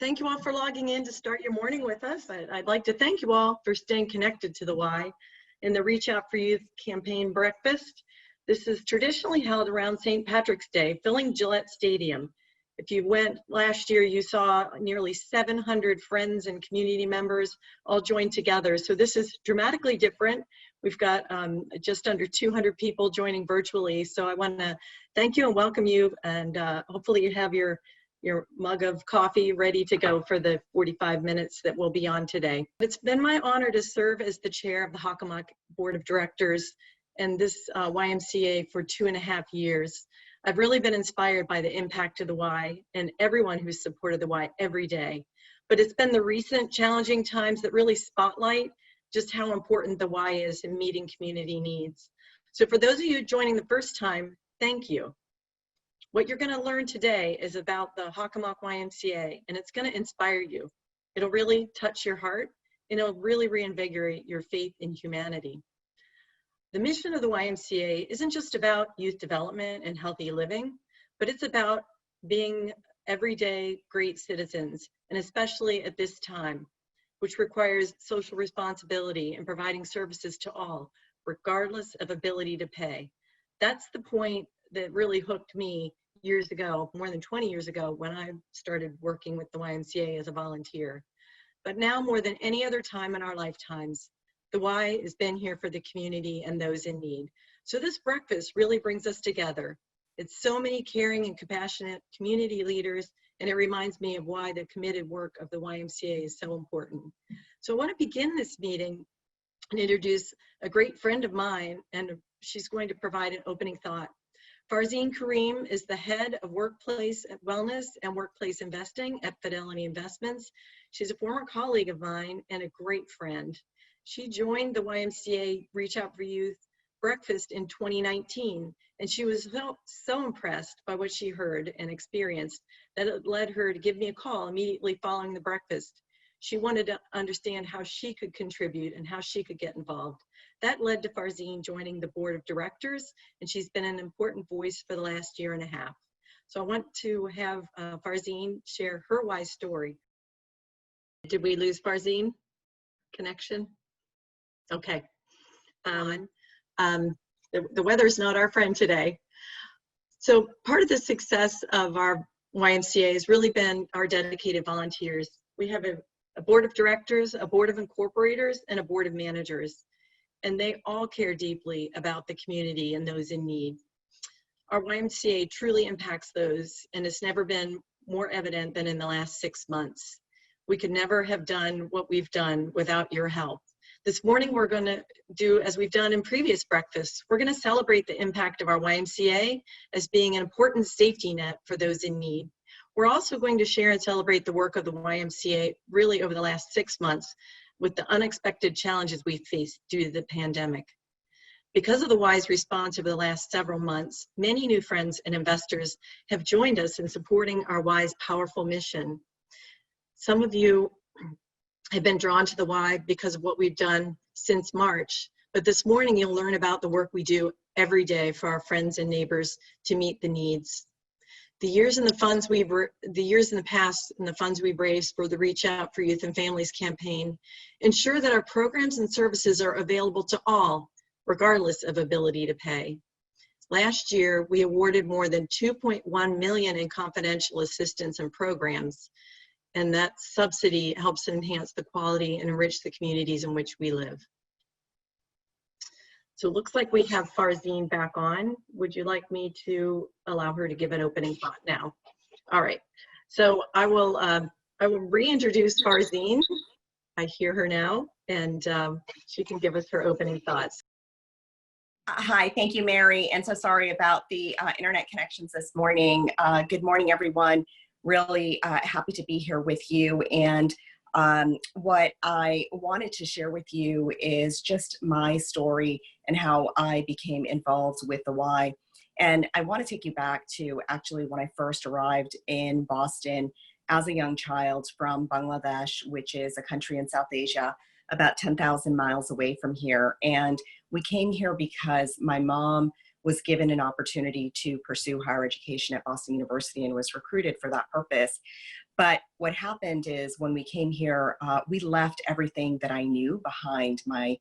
Thank you all for logging in to start your morning with us. I'd like to thank you all for staying connected to the Y in the Reach Out for Youth campaign breakfast. This is traditionally held around St. Patrick's Day, filling Gillette Stadium. If you went last year, you saw nearly 700 friends and community members all joined together. So this is dramatically different. We've got just under 200 people joining virtually. So I want to thank you and welcome you, and hopefully you have your mug of coffee ready to go for the 45 minutes that we'll be on today. It's been my honor to serve as the chair of the Hockomock Board of Directors and this YMCA for 2.5 years. I've really been inspired by the impact of the Y and everyone who's supported the Y every day. But it's been the recent challenging times that really spotlight just how important the Y is in meeting community needs. So for those of you joining the first time, thank you. What you're going to learn today is about the Hockomock YMCA, and it's going to inspire you. It'll really touch your heart, and it'll really reinvigorate your faith in humanity. The mission of the YMCA isn't just about youth development and healthy living, but it's about being everyday great citizens, and especially at this time, which requires social responsibility and providing services to all, regardless of ability to pay. That's the point that really hooked me years ago, more than 20 years ago, when I started working with the YMCA as a volunteer. But now more than any other time in our lifetimes, the Y has been here for the community and those in need. So this breakfast really brings us together. It's so many caring and compassionate community leaders, and it reminds me of why the committed work of the YMCA is so important. So I want to begin this meeting and introduce a great friend of mine, and she's going to provide an opening thought. Farzeen Kareem is the head of workplace wellness and workplace investing at Fidelity Investments. She's a former colleague of mine and a great friend. She joined the YMCA Reach Out for Youth breakfast in 2019, and she was so impressed by what she heard and experienced that it led her to give me a call immediately following the breakfast. She wanted to understand how she could contribute and how she could get involved. That led to Farzeen joining the board of directors, and she's been an important voice for the last 1.5 years. So I want to have Farzeen share her Y story. Did we lose Farzeen? Connection? Okay. The weather's not our friend today. So part of the success of our YMCA has really been our dedicated volunteers. We have a board of directors, a board of incorporators, and a board of managers. And they all care deeply about the community and those in need. Our YMCA truly impacts those, and it's never been more evident than in the last 6 months. We could never have done what we've done without your help. This morning, we're going to do, as we've done in previous breakfasts, we're going to celebrate the impact of our YMCA as being an important safety net for those in need. We're also going to share and celebrate the work of the YMCA really over the last 6 months with the unexpected challenges we faced due to the pandemic. Because of the Y's response over the last several months, many new friends and investors have joined us in supporting our Y's powerful mission. Some of you have been drawn to the Y because of what we've done since March, but this morning you'll learn about the work we do every day for our friends and neighbors to meet the needs. The years in the past and the funds we've raised for the Reach Out for Youth and Families campaign ensure that our programs and services are available to all, regardless of ability to pay. Last year, we awarded more than $2.1 million in confidential assistance and programs, and that subsidy helps enhance the quality and enrich the communities in which we live. So it looks like we have Farzeen back on. Would you like me to allow her to give an opening thought now? All right. So I will reintroduce Farzeen. I hear her now, and she can give us her opening thoughts. Hi, thank you, Mary. And so sorry about the internet connections this morning. Good morning, everyone. Really happy to be here with you. And what I wanted to share with you is just my story and how I became involved with the Y. And I want to take you back to actually when I first arrived in Boston as a young child from Bangladesh, which is a country in South Asia, about 10,000 miles away from here. And we came here because my mom was given an opportunity to pursue higher education at Boston University and was recruited for that purpose. But what happened is when we came here, we left everything that I knew behind, my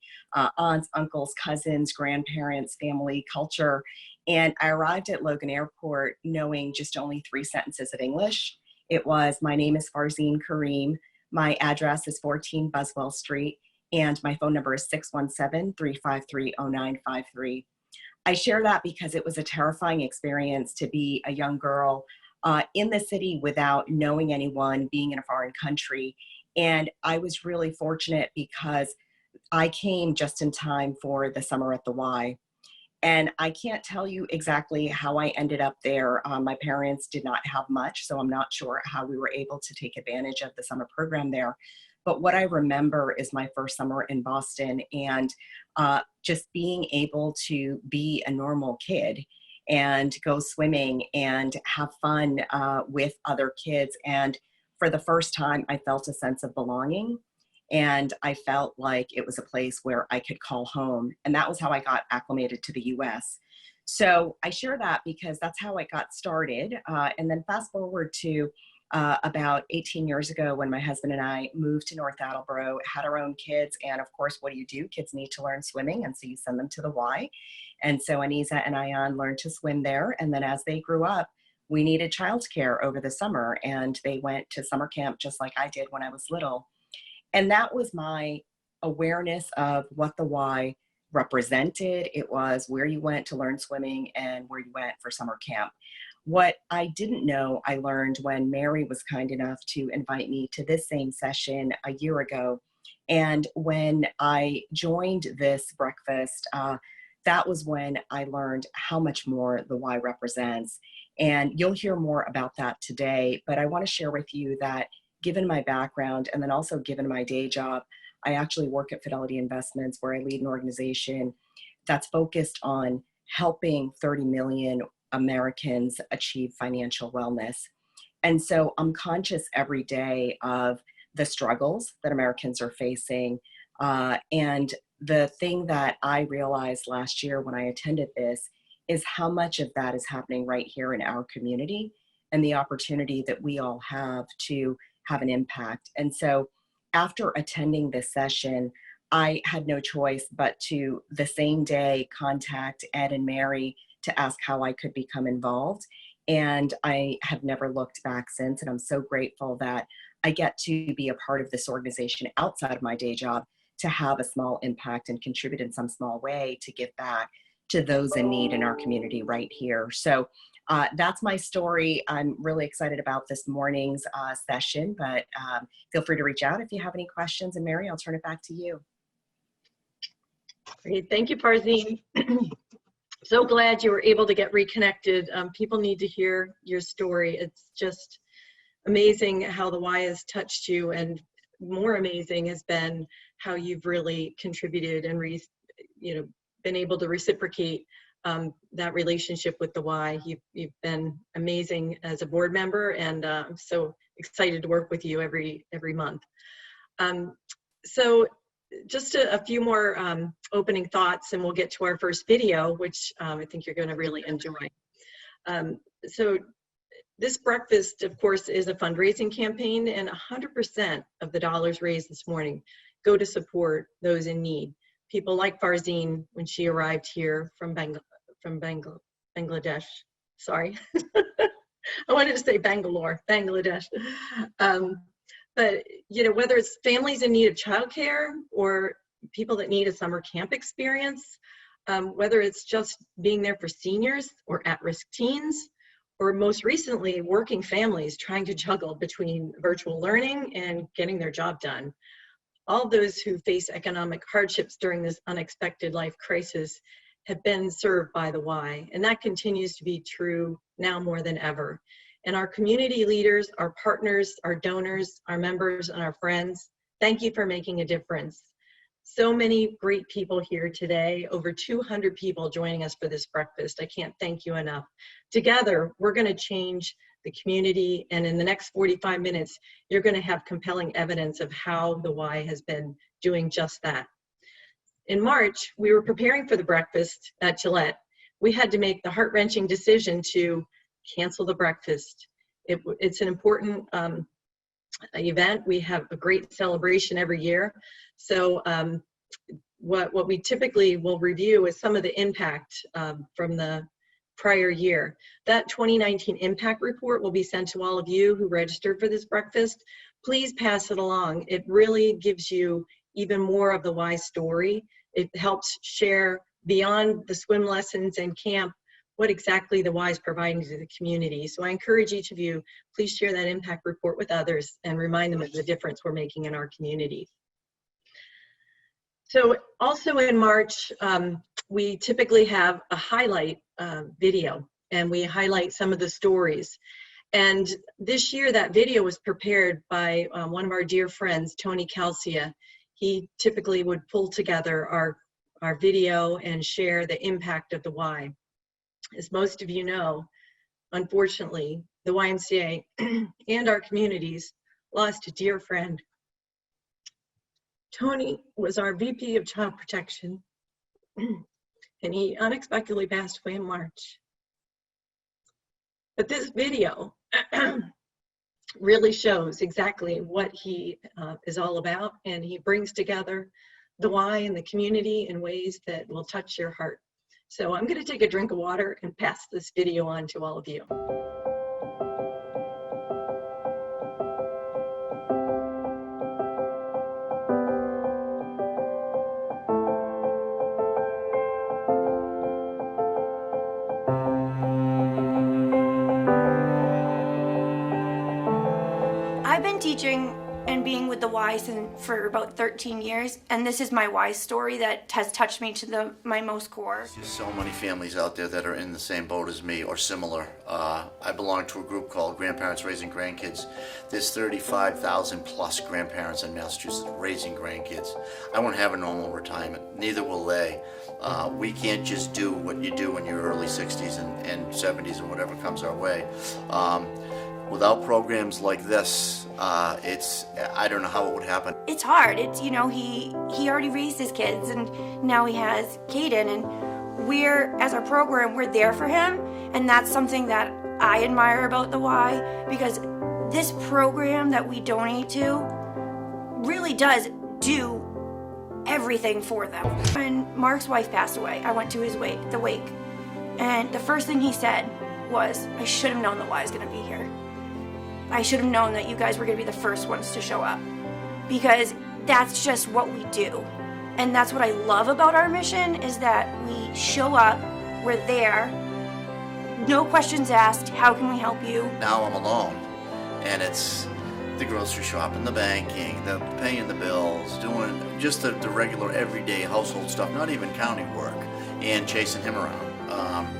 aunts, uncles, cousins, grandparents, family, culture. And I arrived at Logan Airport knowing just only 3 sentences of English. It was, my name is Farzeen Kareem, my address is 14 Buswell Street, and my phone number is 617-353-0953. I share that because it was a terrifying experience to be a young girl in the city without knowing anyone, being in a foreign country. And I was really fortunate because I came just in time for the summer at the Y. And I can't tell you exactly how I ended up there. My parents did not have much, so I'm not sure how we were able to take advantage of the summer program there. But what I remember is my first summer in Boston and just being able to be a normal kid and go swimming and have fun with other kids. And for the first time, I felt a sense of belonging. And I felt like it was a place where I could call home. And that was how I got acclimated to the US. So I share that because that's how I got started. And then fast forward to about 18 years ago when my husband and I moved to North Attleboro, had our own kids. And of course, what do? Kids need to learn swimming. And so you send them to the Y. And so Anisa and Ayan learned to swim there. And then as they grew up, we needed childcare over the summer. And they went to summer camp just like I did when I was little. And that was my awareness of what the Y represented. It was where you went to learn swimming and where you went for summer camp. What I didn't know, I learned when Mary was kind enough to invite me to this same session a year ago. And when I joined this breakfast, that was when I learned how much more the Y represents. And you'll hear more about that today, but I want to share with you that given my background and then also given my day job, I actually work at Fidelity Investments where I lead an organization that's focused on helping 30 million Americans achieve financial wellness. And so I'm conscious every day of the struggles that Americans are facing. And the thing that I realized last year when I attended this is how much of that is happening right here in our community and the opportunity that we all have to have an impact. And so after attending this session, I had no choice but to the same day contact Ed and Mary to ask how I could become involved. And I have never looked back since. And I'm so grateful that I get to be a part of this organization outside of my day job to have a small impact and contribute in some small way to give back to those in need in our community right here. So that's my story. I'm really excited about this morning's session, but feel free to reach out if you have any questions. And Mary, I'll turn it back to you. Great, thank you, Farzeen. So glad you were able to get reconnected. People need to hear your story. It's just amazing how the Y has touched you, and more amazing has been how you've really contributed and been able to reciprocate that relationship with the Y. You've been amazing as a board member, and I'm so excited to work with you every month. So just a few more opening thoughts, and we'll get to our first video, which I think you're going to really enjoy. So this breakfast, of course, is a fundraising campaign, and 100% of the dollars raised this morning go to support those in need. People like Farzeen when she arrived here from Bangladesh. Sorry, I wanted to say Bangalore, Bangladesh. But whether it's families in need of childcare or people that need a summer camp experience, whether it's just being there for seniors or at-risk teens, or most recently, working families trying to juggle between virtual learning and getting their job done. All those who face economic hardships during this unexpected life crisis have been served by the Y, and that continues to be true now more than ever. And our community leaders, our partners, our donors, our members, and our friends, thank you for making a difference. So many great people here today, over 200 people joining us for this breakfast. I can't thank you enough. Together, we're going to change the community, and in the next 45 minutes, you're going to have compelling evidence of how the Y has been doing just that. In March, we were preparing for the breakfast at Gillette. We had to make the heart-wrenching decision to cancel the breakfast. It's an important event. We have a great celebration every year. So what we typically will review is some of the impact from the prior year. That 2019 impact report will be sent to all of you who registered for this breakfast. Please pass it along. It really gives you even more of the Y story. It helps share beyond the swim lessons and camp what exactly the Y is providing to the community. So I encourage each of you, please share that impact report with others and remind them of the difference we're making in our community. So also in March, we typically have a highlight video, and we highlight some of the stories. And this year that video was prepared by one of our dear friends, Tony Calcia. He typically would pull together our video and share the impact of the Y. As most of you know, unfortunately, the YMCA and our communities lost a dear friend. Tony was our VP of Child Protection, and he unexpectedly passed away in March. But this video really shows exactly what he is all about, and he brings together the Y and the community in ways that will touch your heart. So I'm going to take a drink of water and pass this video on to all of you. I've been teaching and being with the Y for about 13 years, and this is my Y story that has touched me to my most core. There's so many families out there that are in the same boat as me or similar. I belong to a group called Grandparents Raising Grandkids. There's 35,000 plus grandparents in Massachusetts raising grandkids. I won't have a normal retirement, neither will they. We can't just do what you do in your early 60s and 70s and whatever comes our way. Without programs like this, I don't know how it would happen. It's hard. It's, you know, he already raised his kids, and now he has Caden, and as a program, we're there for him, and that's something that I admire about the Y, because this program that we donate to really does do everything for them. When Mark's wife passed away, I went to the wake, and the first thing he said was, I should have known the Y was going to be here. I should have known that you guys were going to be the first ones to show up, because that's just what we do. And that's what I love about our mission, is that we show up, we're there, no questions asked, how can we help you? Now I'm alone, and it's the grocery shopping, the banking, the paying the bills, doing just the regular everyday household stuff, not even counting work, and chasing him around.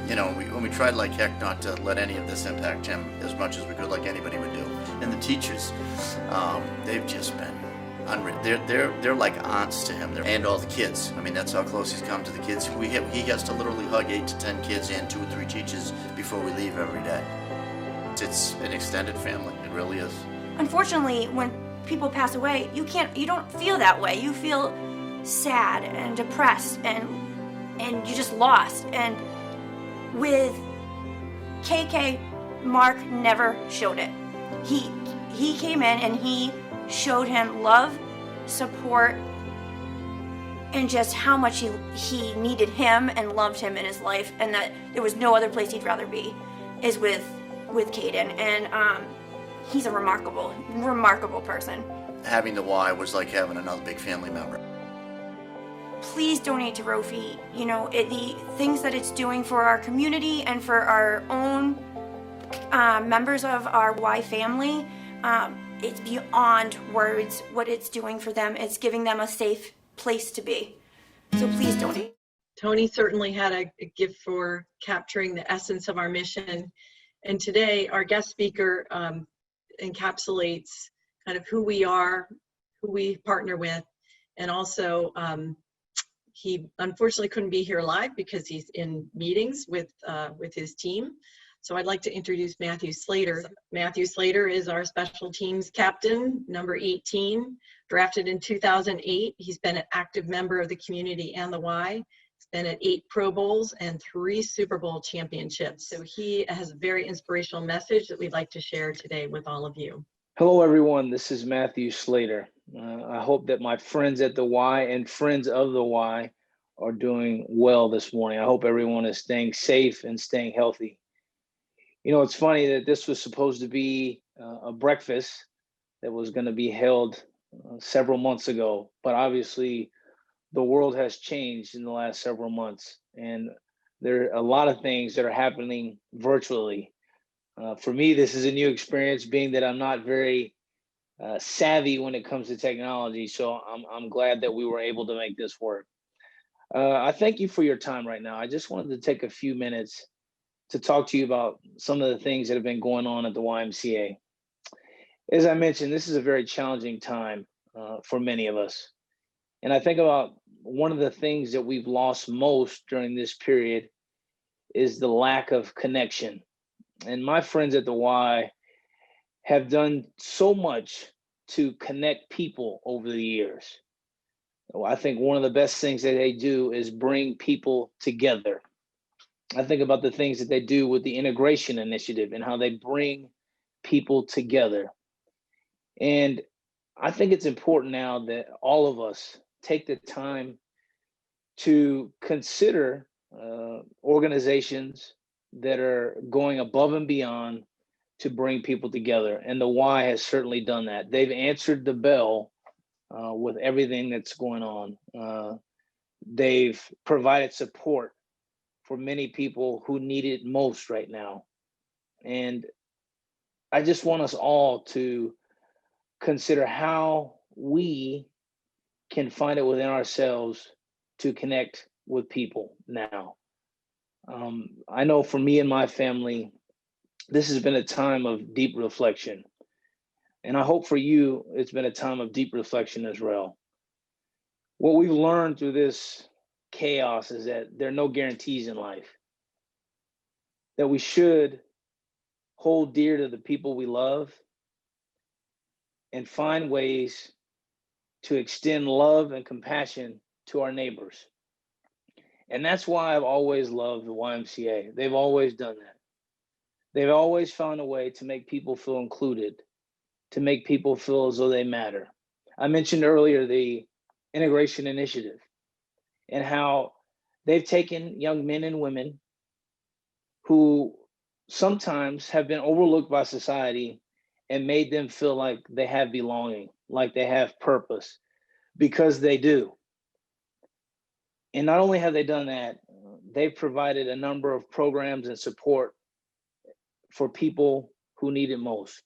You know, when we tried like heck not to let any of this impact him as much as we could, like anybody would do. And the teachers, they've just been unreal. They're like aunts to him, and all the kids. I mean, that's how close he's come to the kids. He has to literally hug 8 to 10 kids and 2 or 3 teachers before we leave every day. It's an extended family. It really is. Unfortunately, when people pass away, you don't feel that way. You feel sad and depressed, and you're just lost. And with KK, Mark never showed it. He came in and he showed him love, support, and just how much he needed him and loved him in his life, and that there was no other place he'd rather be is with Caden. And he's a remarkable person. Having the Y was like having another big family member. Please donate to Rofi. You know, the things that it's doing for our community and for our own members of our Y family, it's beyond words what it's doing for them. It's giving them a safe place to be. So please donate. Tony certainly had a gift for capturing the essence of our mission. And today, our guest speaker encapsulates kind of who we are, who we partner with, and also he unfortunately couldn't be here live because he's in meetings with his team. So I'd like to introduce Matthew Slater. Matthew Slater is our special teams captain, number 18, drafted in 2008. He's been an active member of the community and the Y. He's been at 8 Pro Bowls and 3 Super Bowl championships. So he has a very inspirational message that we'd like to share today with all of you. Hello, everyone. This is Matthew Slater. I hope that my friends at the Y and friends of the Y are doing well this morning. I hope everyone is staying safe and staying healthy. You know, it's funny that this was supposed to be a breakfast that was going to be held several months ago, but obviously the world has changed in the last several months, and there are a lot of things that are happening virtually. For me, this is a new experience, being that I'm not very savvy when it comes to technology. So I'm glad that we were able to make this work. I thank you for your time right now. I just wanted to take a few minutes to talk to you about some of the things that have been going on at the YMCA. As I mentioned, this is a very challenging time for many of us. And I think about one of the things that we've lost most during this period is the lack of connection. And my friends at the Y have done so much to connect people over the years. I think one of the best things that they do is bring people together. I think about the things that they do with the integration initiative and how they bring people together. And I think it's important now that all of us take the time to consider organizations that are going above and beyond to bring people together. And the Y has certainly done that. They've answered the bell with everything that's going on. They've provided support for many people who need it most right now. And I just want us all to consider how we can find it within ourselves to connect with people now. I know for me and my family, this has been a time of deep reflection. And I hope for you, it's been a time of deep reflection as well. What we've learned through this chaos is that there are no guarantees in life, that we should hold dear to the people we love and find ways to extend love and compassion to our neighbors. And that's why I've always loved the YMCA. They've always done that. They've always found a way to make people feel included, to make people feel as though they matter. I mentioned earlier the integration initiative and how they've taken young men and women who sometimes have been overlooked by society and made them feel like they have belonging, like they have purpose, because they do. And not only have they done that, they've provided a number of programs and support for people who need it most.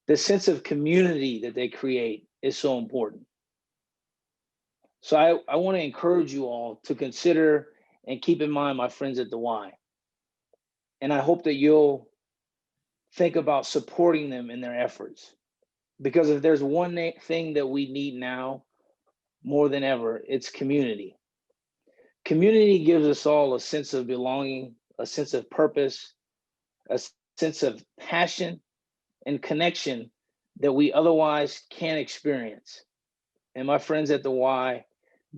The sense of community that they create is so important. So I want to encourage you all to consider and keep in mind my friends at the Y. And I hope that you'll think about supporting them in their efforts. Because if there's one thing that we need now more than ever, it's community. Community gives us all a sense of belonging, a sense of purpose, a sense of passion and connection that we otherwise can't experience. And my friends at the Y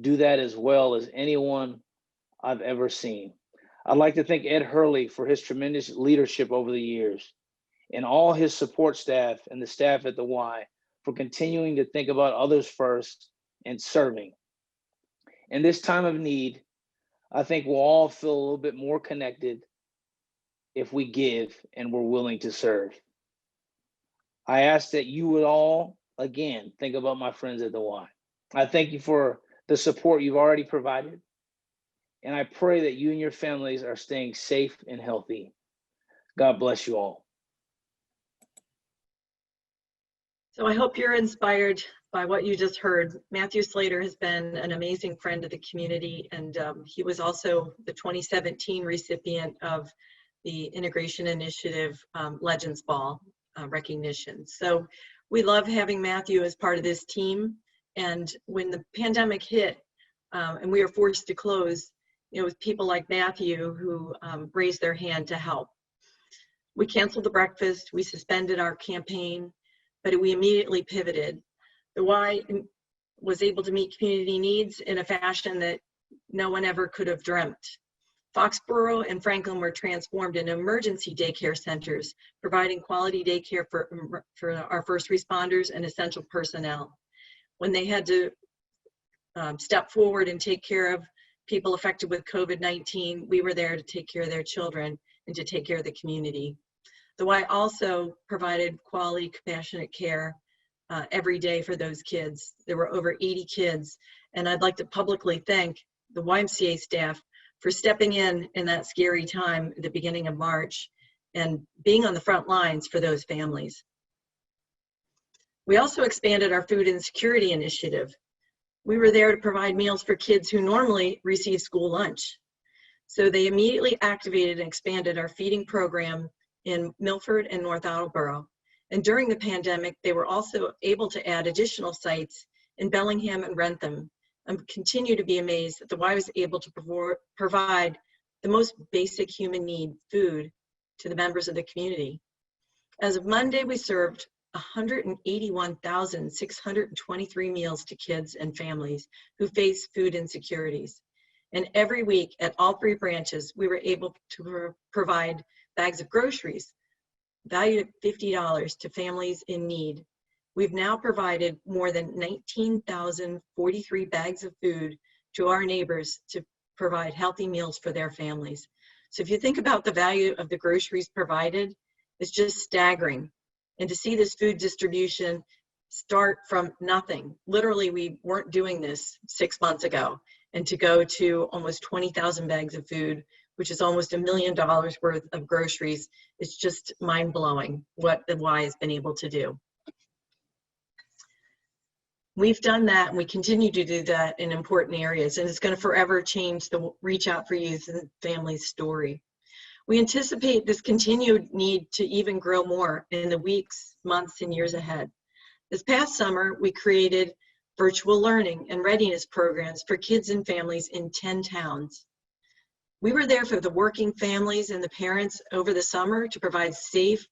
do that as well as anyone I've ever seen. I'd like to thank Ed Earley for his tremendous leadership over the years, and all his support staff and the staff at the Y for continuing to think about others first and serving. In this time of need, I think we'll all feel a little bit more connected if we give and we're willing to serve. I ask that you would all, again, think about my friends at the Y. I thank you for the support you've already provided. And I pray that you and your families are staying safe and healthy. God bless you all. So I hope you're inspired by what you just heard. Matthew Slater has been an amazing friend of the community, and he was also the 2017 recipient of the Integration Initiative Legends Ball recognition. So we love having Matthew as part of this team. And when the pandemic hit and we were forced to close, it was people like Matthew who raised their hand to help. We canceled the breakfast, we suspended our campaign, but we immediately pivoted. The Y was able to meet community needs in a fashion that no one ever could have dreamt. Foxborough and Franklin were transformed into emergency daycare centers, providing quality daycare for our first responders and essential personnel. When they had to step forward and take care of people affected with COVID-19, we were there to take care of their children and to take care of the community. The Y also provided quality, compassionate care every day for those kids. There were over 80 kids, and I'd like to publicly thank the YMCA staff for stepping in that scary time at the beginning of March and being on the front lines for those families. We also expanded our food insecurity initiative. We were there to provide meals for kids who normally receive school lunch. So they immediately activated and expanded our feeding program in Milford and North Attleboro. And during the pandemic, they were also able to add additional sites in Bellingham and Rentham. I continue to be amazed that the Y was able to provide the most basic human need, food, to the members of the community. As of Monday, we served 181,623 meals to kids and families who face food insecurities. And every week at all 3 branches, we were able to provide bags of groceries valued at $50 to families in need. We've now provided more than 19,043 bags of food to our neighbors to provide healthy meals for their families. So if you think about the value of the groceries provided, it's just staggering. And to see this food distribution start from nothing, literally we weren't doing this 6 months ago, and to go to almost 20,000 bags of food, which is almost $1 million worth of groceries, it's just mind-blowing what the Y has been able to do. We've done that, and we continue to do that in important areas, and it's going to forever change the Reach Out for Youth and Families story. We anticipate this continued need to even grow more in the weeks, months, and years ahead. This past summer, we created virtual learning and readiness programs for kids and families in 10 towns. We were there for the working families and the parents over the summer to provide safe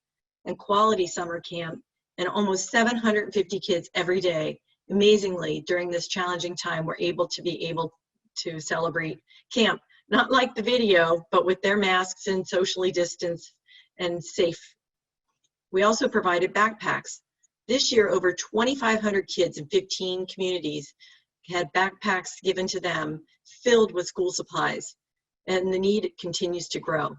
and quality summer camp, and almost 750 kids every day. Amazingly, during this challenging time, we're able to celebrate camp, not like the video, but with their masks and socially distanced and safe. We also provided backpacks. This year, over 2,500 kids in 15 communities had backpacks given to them filled with school supplies, and the need continues to grow.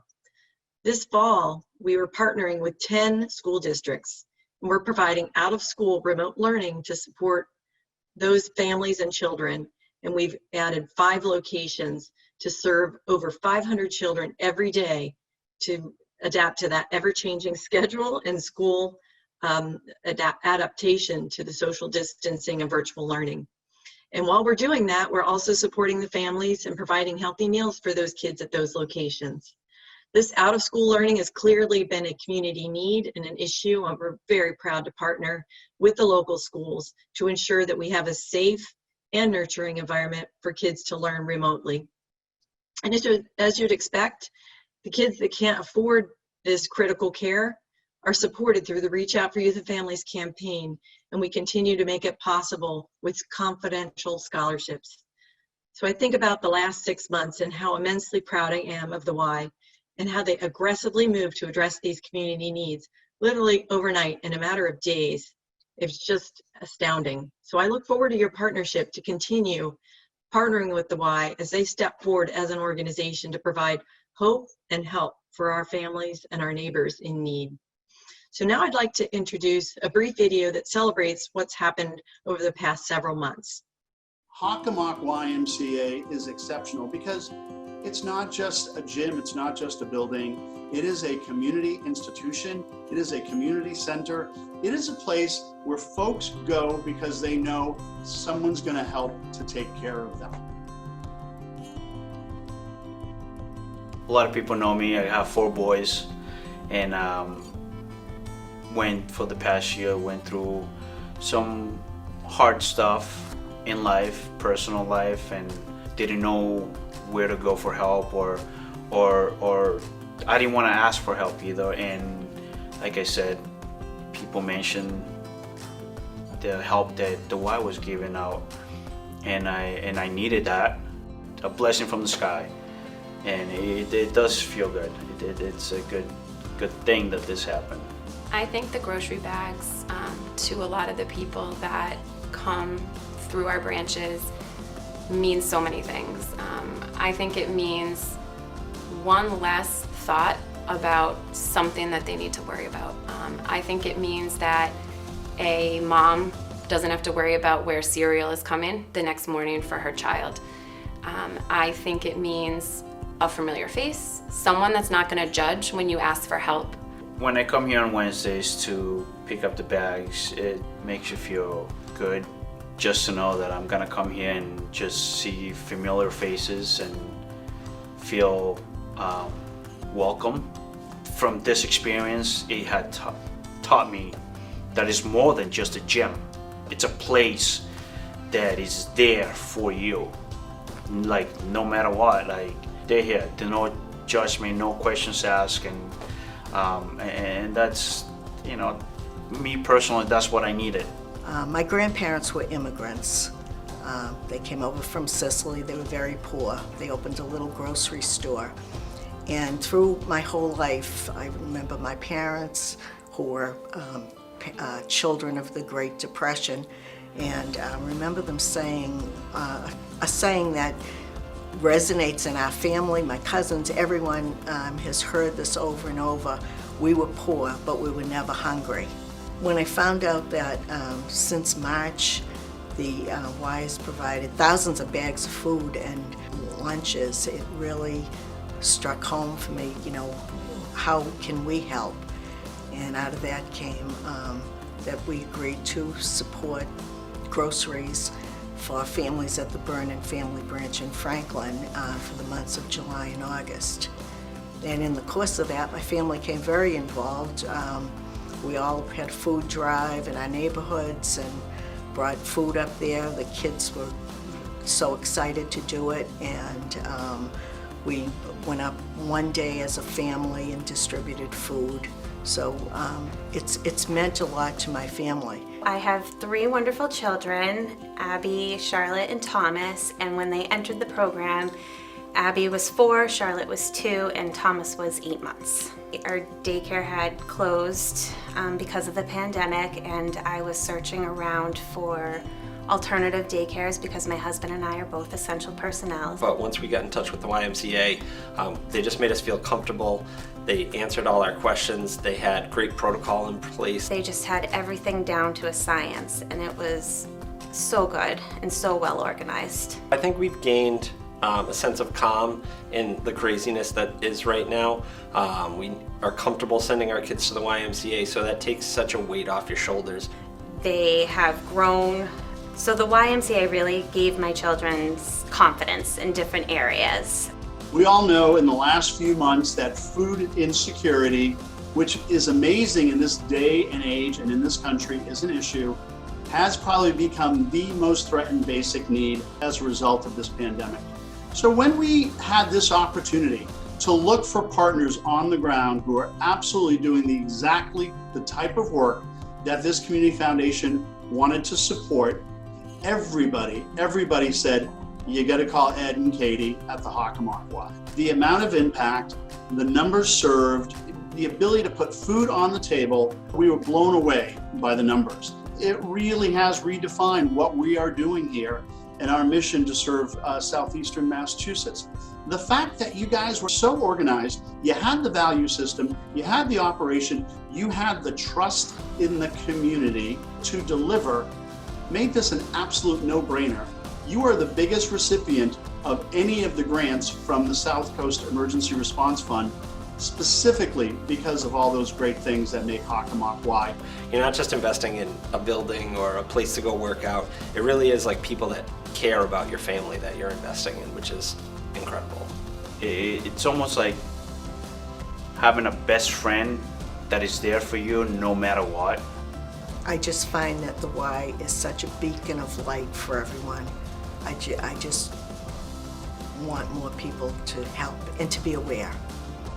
This fall, we were partnering with 10 school districts, and we're providing out-of-school remote learning to support those families and children, and we've added 5 locations to serve over 500 children every day to adapt to that ever-changing schedule and school adaptation to the social distancing and virtual learning. And while we're doing that, we're also supporting the families and providing healthy meals for those kids at those locations. This out-of-school learning has clearly been a community need and an issue, and we're very proud to partner with the local schools to ensure that we have a safe and nurturing environment for kids to learn remotely. And as you'd expect, the kids that can't afford this critical care are supported through the Reach Out for Youth and Families campaign, and we continue to make it possible with confidential scholarships. So I think about the last 6 months and how immensely proud I am of the Y and how they aggressively moved to address these community needs, literally overnight in a matter of days. It's just astounding. So I look forward to your partnership to continue partnering with the Y as they step forward as an organization to provide hope and help for our families and our neighbors in need. So now I'd like to introduce a brief video that celebrates what's happened over the past several months. Hockomock YMCA is exceptional because it's not just a gym, it's not just a building, it is a community institution, it is a community center, it is a place where folks go because they know someone's going to help to take care of them. A lot of people know me. I have 4 boys, and for the past year went through some hard stuff in life, personal life, and didn't know where to go for help, or I didn't want to ask for help either. And like I said, people mentioned the help that the Y was giving out, and I needed that, a blessing from the sky. and it does feel good. It's a good thing that this happened. I think the grocery bags to a lot of the people that come through our branches means so many things. I think it means one less thought about something that they need to worry about. I think it means that a mom doesn't have to worry about where cereal is coming the next morning for her child. I think it means a familiar face, someone that's not going to judge when you ask for help. When I come here on Wednesdays to pick up the bags, it makes you feel good just to know that I'm gonna come here and just see familiar faces and feel welcome. From this experience, it had taught me that it's more than just a gym. It's a place that is there for you. Like, no matter what, like, they're here. There's no judgment, no questions asked, and that's, you know, me personally, that's what I needed. My grandparents were immigrants. They came over from Sicily. They were very poor. They opened a little grocery store. And through my whole life, I remember my parents, who were children of the Great Depression, and I remember them saying, a saying that resonates in our family. My cousins, everyone has heard this over and over. We were poor, but we were never hungry. When I found out that since March, the Y has provided thousands of bags of food and lunches, it really struck home for me, you know, how can we help? And out of that came that we agreed to support groceries for families at the Vernon Family Branch in Franklin for the months of July and August. And in the course of that, my family came very involved. We all had a food drive in our neighborhoods and brought food up there. The kids were so excited to do it, and we went up one day as a family and distributed food. So it's meant a lot to my family. I have 3 wonderful children, Abby, Charlotte, and Thomas, and when they entered the program, Abby was 4, Charlotte was 2, and Thomas was 8 months. Our daycare had closed because of the pandemic, and I was searching around for alternative daycares because my husband and I are both essential personnel. But once we got in touch with the YMCA, they just made us feel comfortable. They answered all our questions. They had great protocol in place. They just had everything down to a science, and it was so good and so well organized. I think we've gained a sense of calm in the craziness that is right now. We are comfortable sending our kids to the YMCA, so that takes such a weight off your shoulders. They have grown. So the YMCA really gave my children confidence in different areas. We all know in the last few months that food insecurity, which is amazing in this day and age and in this country, is an issue, has probably become the most threatened basic need as a result of this pandemic. So when we had this opportunity to look for partners on the ground who are absolutely doing exactly the type of work that this community foundation wanted to support, everybody said, you got to call Ed and Katie at the Hockomock Y. The amount of impact, the numbers served, the ability to put food on the table, we were blown away by the numbers. It really has redefined what we are doing here and our mission to serve Southeastern Massachusetts. The fact that you guys were so organized, you had the value system, you had the operation, you had the trust in the community to deliver, made this an absolute no-brainer. You are the biggest recipient of any of the grants from the South Coast Emergency Response Fund, specifically because of all those great things that make Hockomock Y. You're not just investing in a building or a place to go work out. It really is like people that care about your family that you're investing in, which is incredible. It's almost like having a best friend that is there for you no matter what. I just find that the Y is such a beacon of light for everyone. I just want more people to help and to be aware.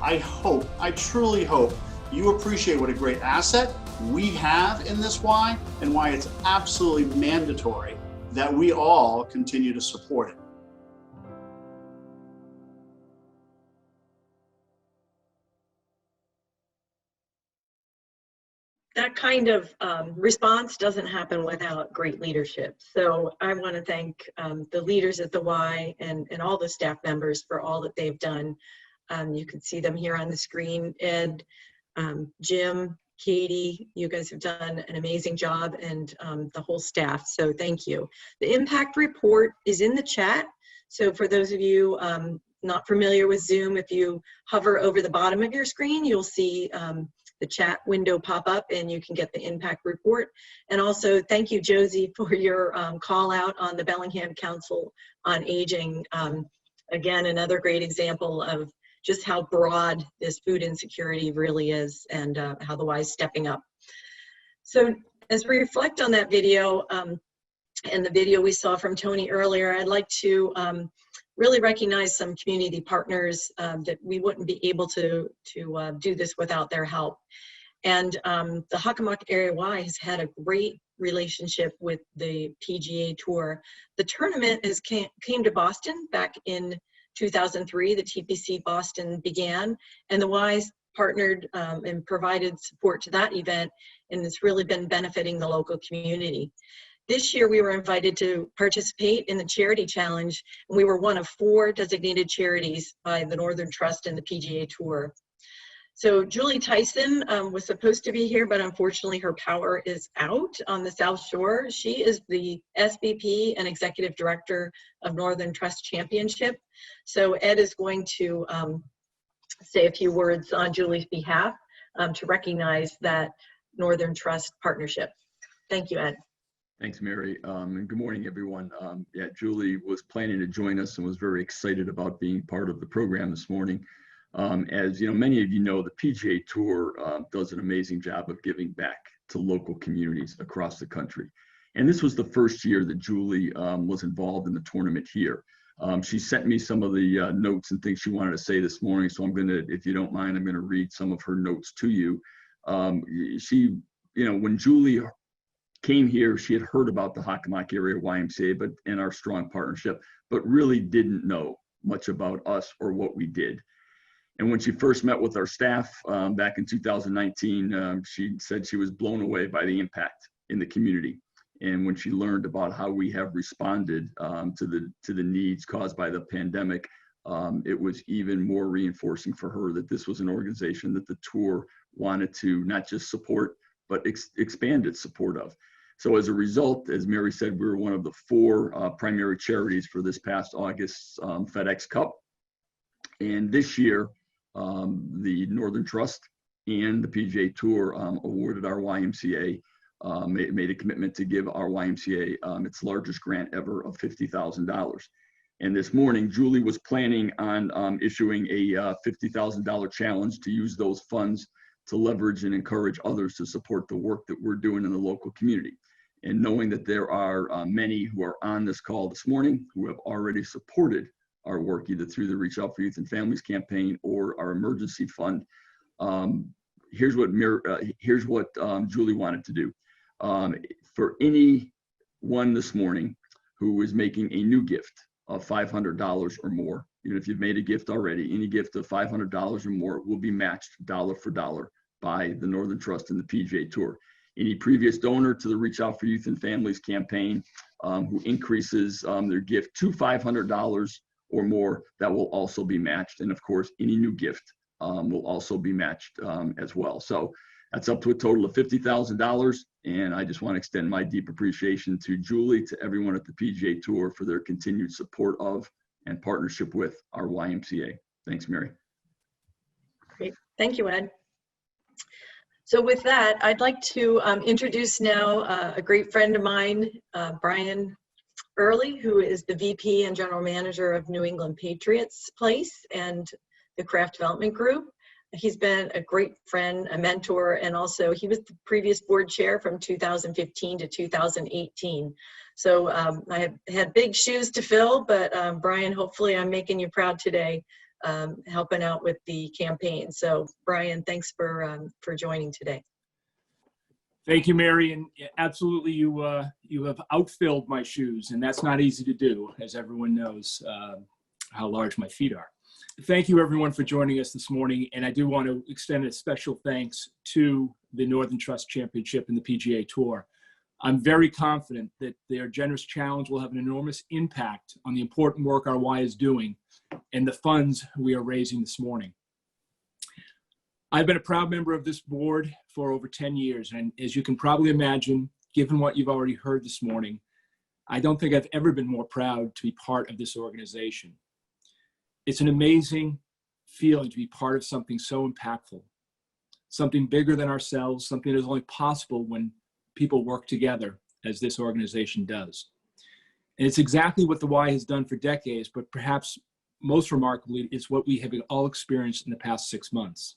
I truly hope you appreciate what a great asset we have in this Y and why it's absolutely mandatory that we all continue to support it. that kind of response doesn't happen without great leadership. So I want to thank the leaders at the Y and all the staff members for all that they've done. You can see them here on the screen. Ed, Jim, Katie, you guys have done an amazing job, and the whole staff, so thank you. The impact report is in the chat. So for those of you not familiar with Zoom, if you hover over the bottom of your screen, you'll see the chat window pop up and you can get the impact report. And also thank you, Josie, for your call out on the Bellingham Council on Aging. Again, another great example of just how broad this food insecurity really is, and how the Y is stepping up. So as we reflect on that video, and the video we saw from Tony earlier, I'd like to really recognize some community partners that we wouldn't be able to do this without their help. And the Hockomock Area Y has had a great relationship with the PGA Tour. The tournament came to Boston back in 2003. The TPC Boston began, and the Y's partnered and provided support to that event, and it's really been benefiting the local community. This year, we were invited to participate in the Charity Challenge, and we were one of 4 designated charities by the Northern Trust and the PGA Tour. So Julie Tyson was supposed to be here, but unfortunately her power is out on the South Shore. She is the SVP and Executive Director of Northern Trust Championship. So Ed is going to say a few words on Julie's behalf to recognize that Northern Trust partnership. Thank you, Ed. Thanks, Mary. And good morning, everyone. Yeah, Julie was planning to join us and was very excited about being part of the program this morning. As you know, many of you know, the PGA Tour does an amazing job of giving back to local communities across the country. And this was the first year that Julie was involved in the tournament here. She sent me some of the notes and things she wanted to say this morning. So I'm going to, if you don't mind, I'm going to read some of her notes to you. She, you know, when Julie came here, she had heard about the Hockomock Area YMCA and our strong partnership, but really didn't know much about us or what we did. And when she first met with our staff back in 2019, she said she was blown away by the impact in the community. And when she learned about how we have responded to the needs caused by the pandemic, it was even more reinforcing for her that this was an organization that the tour wanted to not just support, but expand its support of. So as a result, as Mary said, we were one of the 4 primary charities for this past August FedEx Cup. And this year, the Northern Trust and the PGA Tour awarded our YMCA, made a commitment to give our YMCA its largest grant ever of $50,000. And this morning, Julie was planning on issuing a $50,000 challenge to use those funds to leverage and encourage others to support the work that we're doing in the local community. And knowing that there are many who are on this call this morning who have already supported our work either through the Reach Out for Youth and Families campaign or our emergency fund, here's what Julie wanted to do. For anyone this morning who is making a new gift of $500 or more, even if you've made a gift already, any gift of $500 or more will be matched dollar for dollar by the Northern Trust and the PGA Tour. Any previous donor to the Reach Out for Youth and Families campaign who increases their gift to $500 or more, that will also be matched. And of course, any new gift will also be matched as well. So that's up to a total of $50,000. And I just want to extend my deep appreciation to Julie, to everyone at the PGA Tour for their continued support of and partnership with our YMCA. Thanks, Mary. Great. Thank you, Ed. So with that, I'd like to introduce now a great friend of mine, Brian Earley, who is the VP and General Manager of New England Patriots Place and the Craft Development Group. He's been a great friend, a mentor, and also he was the previous board chair from 2015 to 2018. So I have had big shoes to fill, but Brian, hopefully I'm making you proud today, helping out with the campaign. So Brian, thanks for joining today. Thank you, Mary, and absolutely you have outfilled my shoes, and that's not easy to do, as everyone knows how large my feet are. thank you everyone for joining us this morning. And I do want to extend a special thanks to the Northern Trust Championship and the PGA Tour. I'm very confident that their generous challenge will have an enormous impact on the important work our Y is doing and the funds we are raising this morning. I've been a proud member of this board for over 10 years. And as you can probably imagine, given what you've already heard this morning, I don't think I've ever been more proud to be part of this organization. It's an amazing feeling to be part of something so impactful, something bigger than ourselves, something that is only possible when people work together as this organization does. And it's exactly what the Y has done for decades, but perhaps most remarkably, it's what we have all experienced in the past 6 months.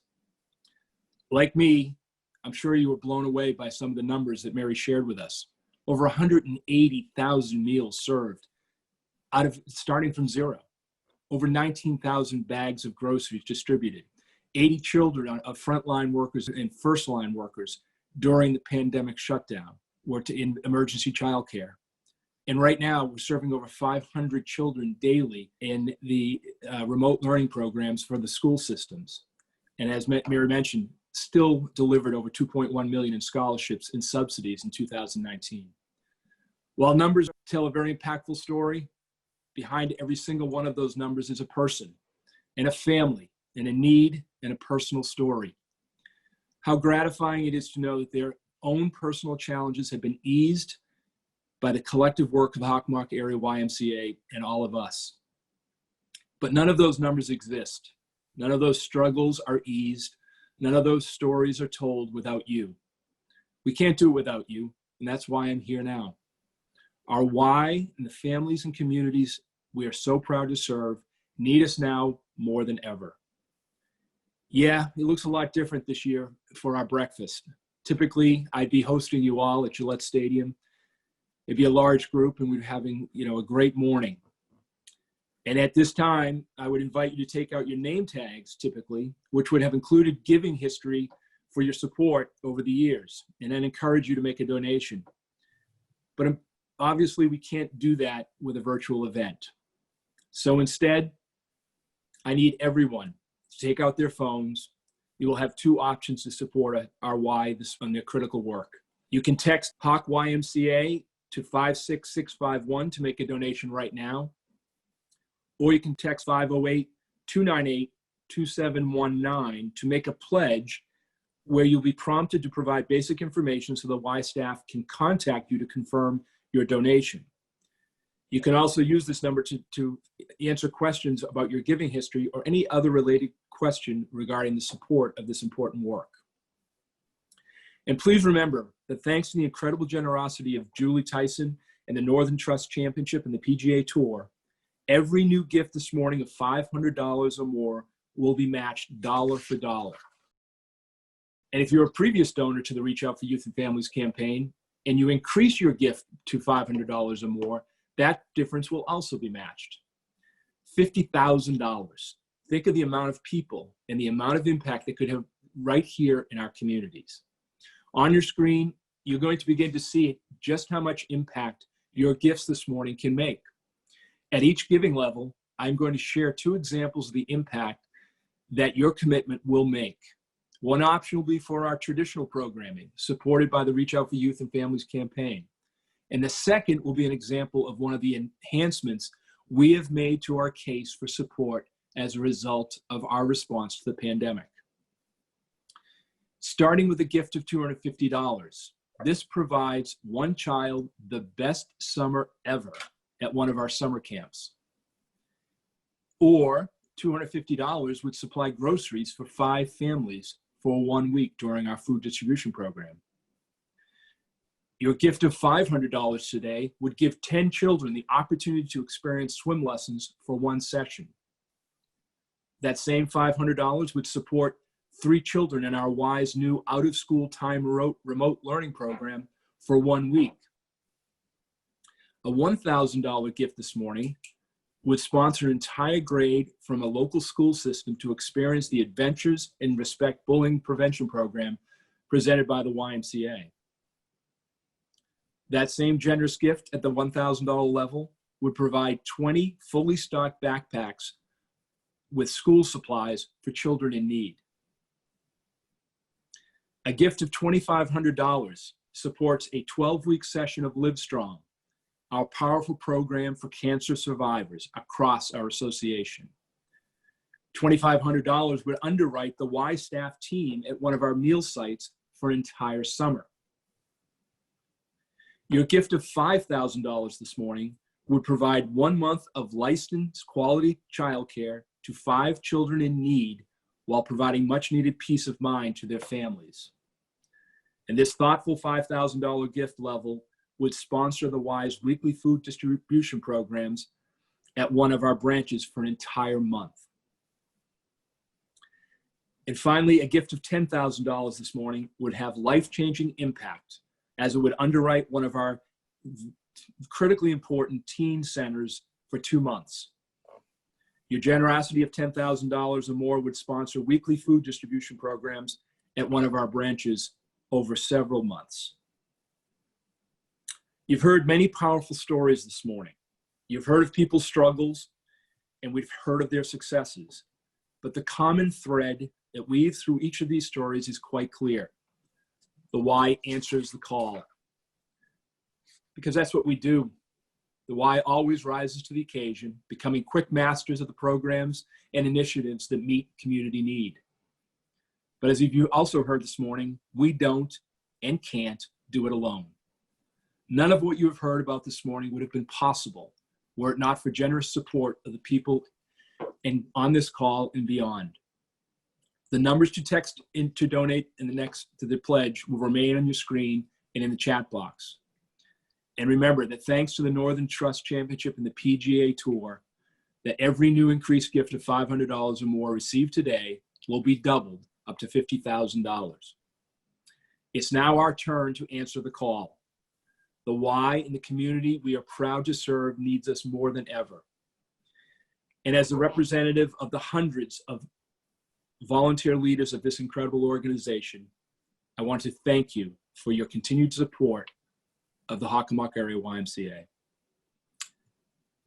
Like me, I'm sure you were blown away by some of the numbers that Mary shared with us. Over 180,000 meals served, starting from zero. Over 19,000 bags of groceries distributed. 80 children of frontline workers and first-line workers during the pandemic shutdown were in emergency childcare. And right now, we're serving over 500 children daily in the remote learning programs for the school systems. And as Mary mentioned, still delivered over 2.1 million in scholarships and subsidies in 2019. While numbers tell a very impactful story, behind every single one of those numbers is a person and a family and a need and a personal story. How gratifying it is to know that their own personal challenges have been eased by the collective work of the Hockomock Area YMCA and all of us. But none of those numbers exist. None of those struggles are eased. None of those stories are told without you. We can't do it without you, and that's why I'm here now. Our Y and the families and communities we are so proud to serve need us now more than ever. Yeah, it looks a lot different this year for our breakfast. Typically, I'd be hosting you all at Gillette Stadium. It'd be a large group and we'd be having, a great morning. And at this time, I would invite you to take out your name tags, typically, which would have included giving history for your support over the years, and then encourage you to make a donation. But obviously, we can't do that with a virtual event. So instead, I need everyone to take out their phones. You will have two options to support our Y on their critical work. You can text Hockomock YMCA to 56651 to make a donation right now. Or you can text 508-298-2719 to make a pledge where you'll be prompted to provide basic information so the Y staff can contact you to confirm your donation. You can also use this number to answer questions about your giving history or any other related question regarding the support of this important work. And please remember that thanks to the incredible generosity of Julie Tyson and the Northern Trust Championship and the PGA Tour, every new gift this morning of $500 or more will be matched dollar for dollar. And if you're a previous donor to the Reach Out for Youth and Families campaign and you increase your gift to $500 or more, that difference will also be matched. $50,000. Think of the amount of people and the amount of impact that could have right here in our communities. On your screen, you're going to begin to see just how much impact your gifts this morning can make. At each giving level, I'm going to share two examples of the impact that your commitment will make. One option will be for our traditional programming, supported by the Reach Out for Youth and Families campaign. And the second will be an example of one of the enhancements we have made to our case for support as a result of our response to the pandemic. Starting with a gift of $250, this provides one child the best summer ever at one of our summer camps. Or $250 would supply groceries for 5 families for 1 week during our food distribution program. Your gift of $500 today would give 10 children the opportunity to experience swim lessons for 1 session. That same $500 would support 3 children in our Y's new out-of-school time remote learning program for 1 week. A $1,000 gift this morning would sponsor an entire grade from a local school system to experience the Adventures in Respect Bullying Prevention Program presented by the YMCA. That same generous gift at the $1,000 level would provide 20 fully stocked backpacks with school supplies for children in need. A gift of $2,500 supports a 12-week session of Livestrong, our powerful program for cancer survivors across our association. $2,500 would underwrite the Y staff team at one of our meal sites for an entire summer. Your gift of $5,000 this morning would provide 1 month of licensed quality childcare to 5 children in need while providing much needed peace of mind to their families. And this thoughtful $5,000 gift level would sponsor the Y's weekly food distribution programs at one of our branches for an entire month. And finally, a gift of $10,000 this morning would have life-changing impact, as it would underwrite one of our critically important teen centers for 2 months. Your generosity of $10,000 or more would sponsor weekly food distribution programs at one of our branches over several months. You've heard many powerful stories this morning. You've heard of people's struggles, and we've heard of their successes. But the common thread that weaves through each of these stories is quite clear. The Y answers the call. Because that's what we do. The Y always rises to the occasion, becoming quick masters of the programs and initiatives that meet community need. But as you also heard this morning, we don't and can't do it alone. None of what you have heard about this morning would have been possible were it not for generous support of the people on this call and beyond. The numbers to text in to donate to the pledge will remain on your screen and in the chat box. And remember that thanks to the Northern Trust Championship and the PGA Tour, that every new increased gift of $500 or more received today will be doubled up to $50,000. It's now our turn to answer the call. The Y and the community we are proud to serve needs us more than ever. And as a representative of the hundreds of volunteer leaders of this incredible organization, I want to thank you for your continued support of the Hockomock Area YMCA.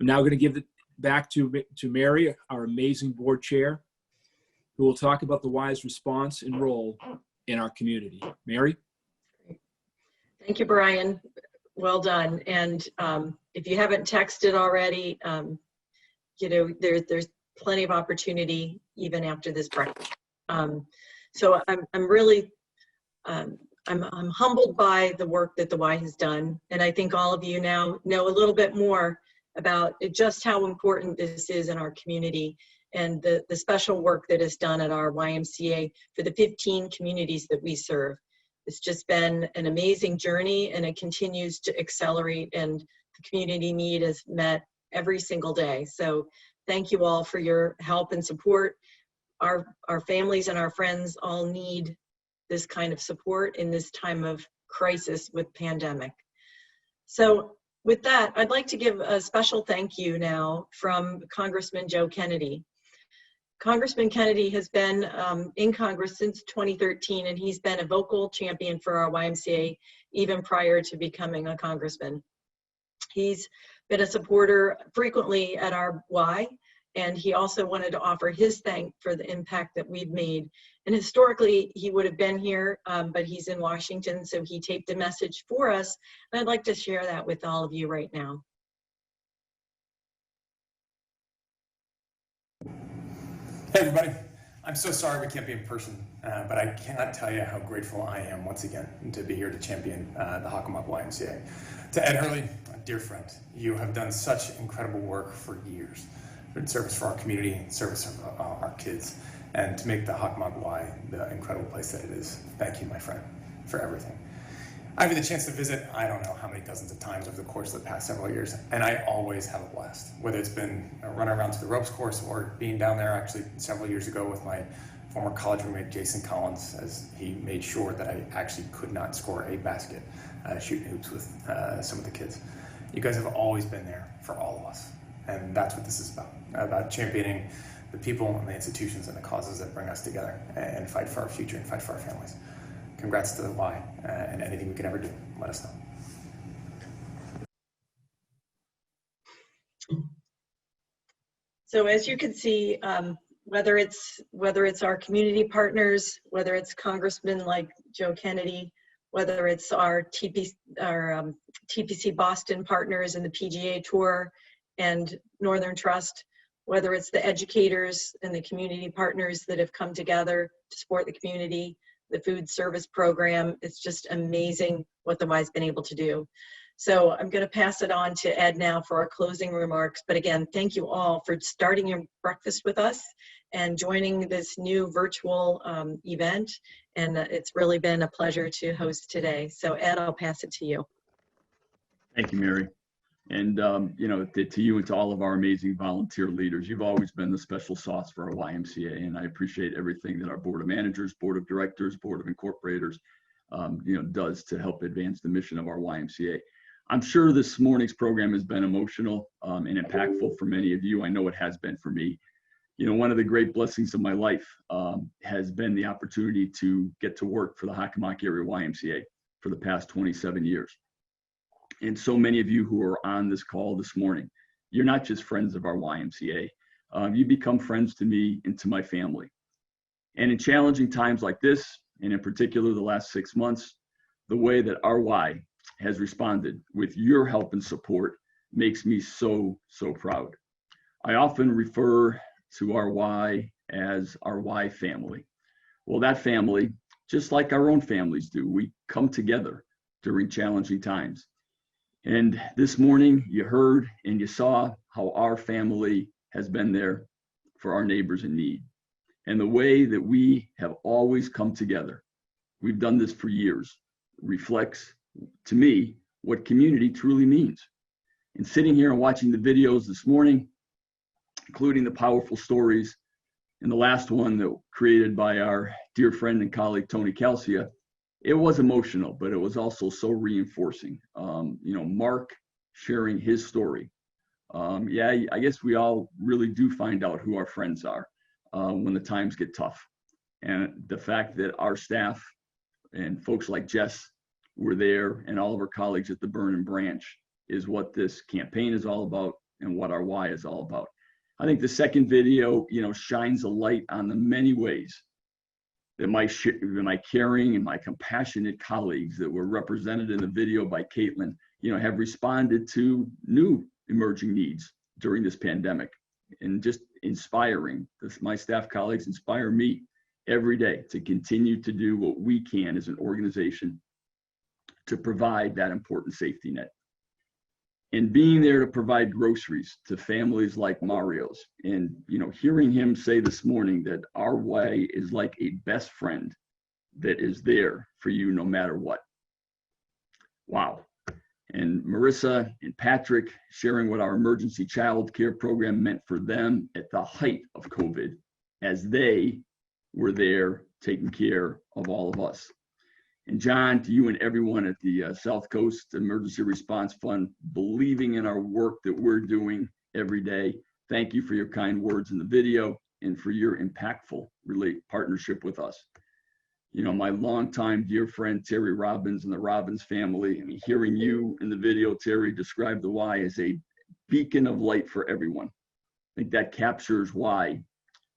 I'm now going to give it back to Mary, our amazing board chair, who will talk about the Y's response and role in our community. Mary? Thank you, Brian. Well done. And if you haven't texted already, you know, there's plenty of opportunity even after this breakfast. So I'm really, I'm humbled by the work that the Y has done. And I think all of you now know a little bit more about just how important this is in our community and the special work that is done at our YMCA for the 15 communities that we serve. It's just been an amazing journey, and it continues to accelerate, and the community need is met every single day. So thank you all for your help and support. Our families and our friends all need this kind of support in this time of crisis with pandemic. So with that, I'd like to give a special thank you now from Congressman Joe Kennedy. Congressman Kennedy has been in Congress since 2013, and he's been a vocal champion for our YMCA even prior to becoming a congressman. He's been a supporter frequently at our Y, and he also wanted to offer his thanks for the impact that we've made. And historically, he would have been here, but he's in Washington, so he taped a message for us, and I'd like to share that with all of you right now. Hey everybody, I'm so sorry we can't be in person, but I cannot tell you how grateful I am once again to be here to champion the Hockomock YMCA. To Ed Earley, a dear friend, you have done such incredible work for years in service for our community, in service of our kids, and to make the Hockomock Y the incredible place that it is. Thank you, my friend, for everything. I've had the chance to visit, I don't know how many dozens of times over the course of the past several years, and I always have a blast. Whether it's been a run around to the ropes course or being down there actually several years ago with my former college roommate, Jason Collins, as he made sure that I actually could not score a basket shooting hoops with some of the kids. You guys have always been there for all of us, and that's what this is about championing the people and the institutions and the causes that bring us together and fight for our future and fight for our families. Congrats to the Y, and anything we can ever do, let us know. So as you can see, whether it's our community partners, whether it's congressmen like Joe Kennedy, whether it's our TPC Boston partners in the PGA Tour and Northern Trust, whether it's the educators and the community partners that have come together to support the community, the food service program. It's just amazing what the Y's been able to do. So I'm going to pass it on to Ed now for our closing remarks. But again, thank you all for starting your breakfast with us and joining this new virtual event. And it's really been a pleasure to host today. So Ed, I'll pass it to you. Thank you, Mary. And, you know, to you and to all of our amazing volunteer leaders, you've always been the special sauce for our YMCA. And I appreciate everything that our board of managers, board of directors, board of incorporators, you know, does to help advance the mission of our YMCA. I'm sure this morning's program has been emotional and impactful for many of you. I know it has been for me. You know, one of the great blessings of my life has been the opportunity to get to work for the Hockomock Area YMCA for the past 27 years. And so many of you who are on this call this morning, you're not just friends of our YMCA. You become friends to me and to my family. And in challenging times like this, and in particular the last 6 months, the way that our Y has responded with your help and support makes me so, so proud. I often refer to our Y as our Y family. Well, that family, just like our own families do, we come together during challenging times. And this morning, you heard and you saw how our family has been there for our neighbors in need. And the way that we have always come together, we've done this for years, reflects to me what community truly means. And sitting here and watching the videos this morning, including the powerful stories, and the last one that created by our dear friend and colleague, Tony Calcia, it was emotional, but it was also so reinforcing. You know, Mark sharing his story. Yeah, I guess we all really do find out who our friends are when the times get tough. And the fact that our staff and folks like Jess were there and all of our colleagues at the Burn and Branch is what this campaign is all about and what our Y is all about. I think the second video, you know, shines a light on the many ways that my caring and my compassionate colleagues that were represented in the video by Caitlin, you know, have responded to new emerging needs during this pandemic, and just inspiring. My staff colleagues inspire me every day to continue to do what we can as an organization to provide that important safety net. And being there to provide groceries to families like Mario's, and you know, hearing him say this morning that our way is like a best friend that is there for you no matter what. Wow. And Marissa and Patrick sharing what our emergency child care program meant for them at the height of COVID, as they were there taking care of all of us. And John, to you and everyone at the South Coast Emergency Response Fund, believing in our work that we're doing every day. Thank you for your kind words in the video and for your impactful partnership with us. You know, my longtime dear friend, Terry Robbins and the Robbins family, I mean, hearing you in the video, Terry, describe the Y as a beacon of light for everyone. I think that captures why,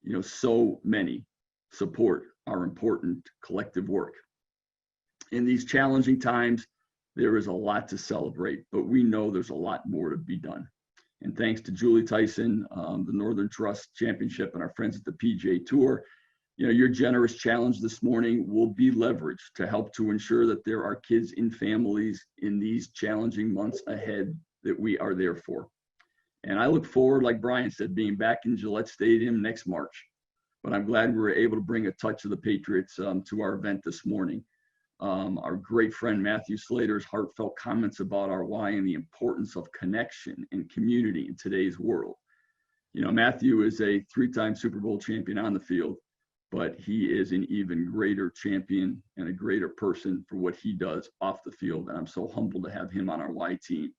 you know, so many support our important collective work. In these challenging times, there is a lot to celebrate, but we know there's a lot more to be done. And thanks to Julie Tyson, the Northern Trust Championship, and our friends at the PGA Tour, you know, your generous challenge this morning will be leveraged to help to ensure that there are kids in families in these challenging months ahead that we are there for. And I look forward, like Brian said, being back in Gillette Stadium next March. But I'm glad we were able to bring a touch of the Patriots to our event this morning. Our great friend Matthew Slater's heartfelt comments about our Y and the importance of connection and community in today's world. You know, Matthew is a 3-time Super Bowl champion on the field, but he is an even greater champion and a greater person for what he does off the field. And I'm so humbled to have him on our Y team.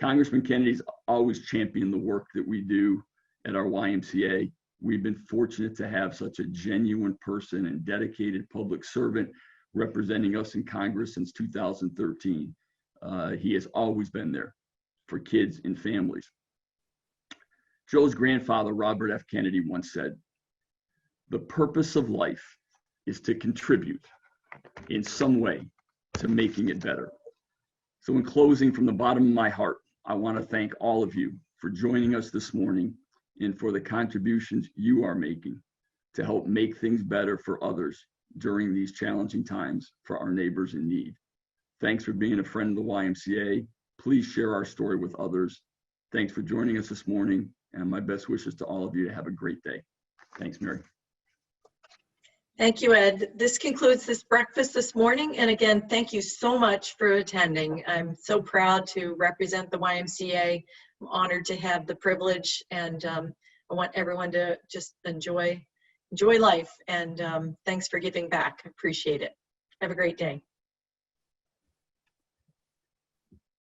Congressman Kennedy's always championed the work that we do at our YMCA. We've been fortunate to have such a genuine person and dedicated public servant representing us in Congress since 2013. He has always been there for kids and families. Joe's grandfather, Robert F. Kennedy, once said, The purpose of life is to contribute in some way to making it better. So in closing, from the bottom of my heart, I want to thank all of you for joining us this morning and for the contributions you are making to help make things better for others during these challenging times for our neighbors in need. Thanks for being a friend of the YMCA. Please share our story with others. Thanks for joining us this morning, and my best wishes to all of you to have a great day. Thanks, Mary. Thank you, Ed. This concludes this breakfast this morning. And again, thank you so much for attending. I'm so proud to represent the YMCA. I'm honored to have the privilege, and I want everyone to just enjoy life. And thanks for giving back. I appreciate it. Have a great day.